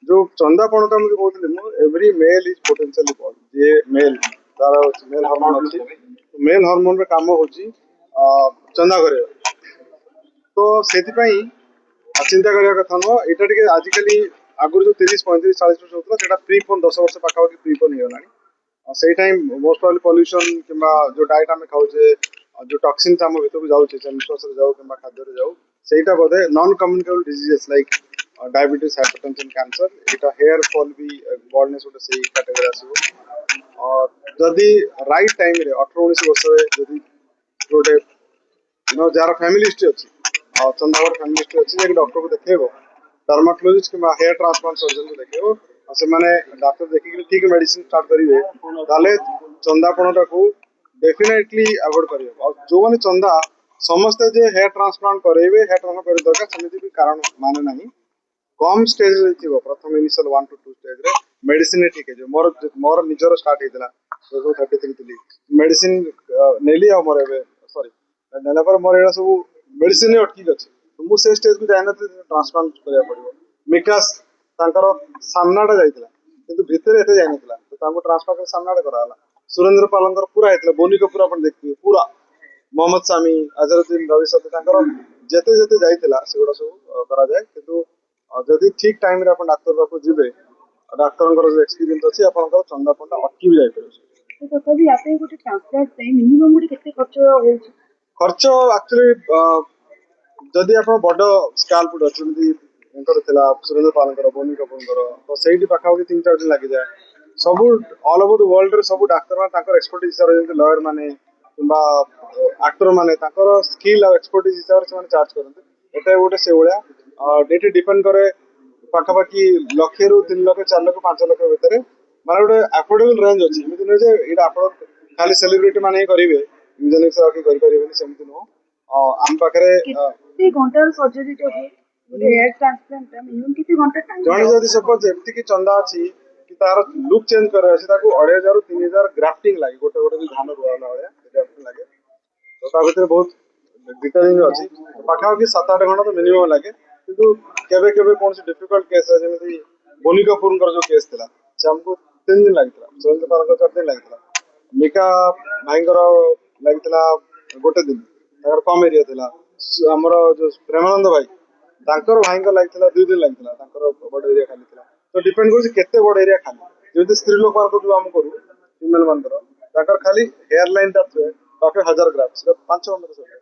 जो चंदापणटा मुझे कहते मुझे एवरी मेल इज पोटेंशियली बॉड जे मेल तार मेल हार्मोन अच्छी मेल हार्मोन रे काम होची चंदा करे तो सेतिपाई चिंता करिया कथा नो एटा टिके आजिकली आगुर जो 30 35 40 वर्ष होता सेटा प्रीपोन 10 वर्ष पाखापाखि प्रीपोन हो गलानी से टाइम मोस्ट ऑफ पॉल्यूशन किंबा जो डाइट आम खाऊे जो टॉक्सिन आम भीतर जाऊे निश्वास जाऊ कि खाद्य जाऊ सेटा बोधे non communicable diseases like diabetes hypertension cancer एटा हेयर फॉल भी बॉल्डनेस गोटे से कैटेगरी आसो और जदि राइट टाइम रे 18 19 वर्ष रे जदि गोटे जार फैमिली हिस्ट्री अच्छी चंदावर फैमिली हिस्ट्री अच्छी जाकि डॉक्टर को देखो डर्माटोलॉजिस्ट कि हेयर ट्रांसप्लांट सर्जन को देखो से माने डॉक्टर देखिक ठीक मेडिसिन स्टार्ट करेंगे ताले चंदापणटा को डेफिनेटली अवॉइड करियो और जो माने चंदा समस्त जे हेयर ट्रांसप्लांट करेबे हेयर ट्रांसप्लांट करे दरकार समिति भी कारण माने नहीं कम स्टेज रे थिबो प्रथम इनिशियल 1 to 2 स्टेज रे मेडिसिन ठीक है मोर मोर निजर स्टार्ट हेतला 33 थी मेडिसिन नेली आ मोर एबे सॉरी नेला पर मोर एडा सब मेडिसिन अटकी अछि तो मु से स्टेज को जायना ट्रांसप्लांट करिया पड़िबो मिकास तांकर सामनाटा जाइतला किंतु भितर एते जायनतला तो तांको ट्रांसप्लांट सामनाटा कराला सुरेंद्र पालनकर पूरा हेतला बोनी को पूरा अपन देखिए पूरा मोहम्मद सामी अजरुद्दीन भविष्य तांकर जेते जेते जाइतला सेगुडा सब करा जाय किंतु जदि ठीक टाइम रे अपन डाक्टर पाखु जिबे डाक्टरंकर जो एक्सपीरियंस अछि आपनकर चंदापणटा अटकी भी जाय परछ तो तभी आपे गोटे ट्रांसप्लांट पे मिनिमम गोटे केते खर्च होउछ खर्च एक्चुअली जदि आपण बड स्काल्प अछि जदि एंकर थिला सुरेंद्र पालनकर बोनी कपूरकर तो सेठी पाखापाखि 3 4 दिन लागि जाय सब ऑल ओवर द वर्ल्ड रे सब डाक्टर तांकर एक्सपर्टीज हिसाब रे लॉयर माने किंबा एक्टर माने तांकर स्किल और एक्सपर्टीज हिसाब से माने चार्ज करते एटा गोटे से भलिया डेट डिपेंड करे पाखापाखि लक्ष रु 3 लाख 4 लाख 5 लाख भीतर माने गोटे अफोर्डेबल रेंज अछि एमिति न जे एटा आपण खाली सेलिब्रिटी माने करिवे यूजनिक्स आके करि परिबेनी सेमिति न आम पाखरे कितने घंटा सर्जरी तो है हेयर ट्रांसप्लांट मिनिमम कितने घंटा टाइम जणे जदि सपोज एमती की चंदा अछि कि तार लुक चेंज करे अछि ताको 2500 रु 3000 ग्राफ्टिंग लागि गोटे गोटे धान रुआला वाला ग्राफ्टिंग लागे तो ता भीतर बहुत डिटेलिंग अछि पाखा कि 7 8 घंटा तो मिनिमम लागे किंतु केबे केबे कोन से डिफिकल्ट केस है जेमिति बोनी कपूरकर जो केस थिला से हमको 3 दिन लागितला सुरेंद्र पालकर 4 दिन लागितला मिका भाईंकर लागितला गोटे दिन ताकर कम एरिया थिला हमर जो प्रेमानंद भाई तांकर भाईंकर लागितला 2 दिन लागितला तांकर बड़ एरिया खाली थिला तो डिपेंड करू केते बड़ एरिया खाली जेमिति स्त्री लोक मानकर जो हम करू फीमेल मानकर ताकर खाली हेयर लाइन ता बाकी 1000 ग्राम 5 घंटा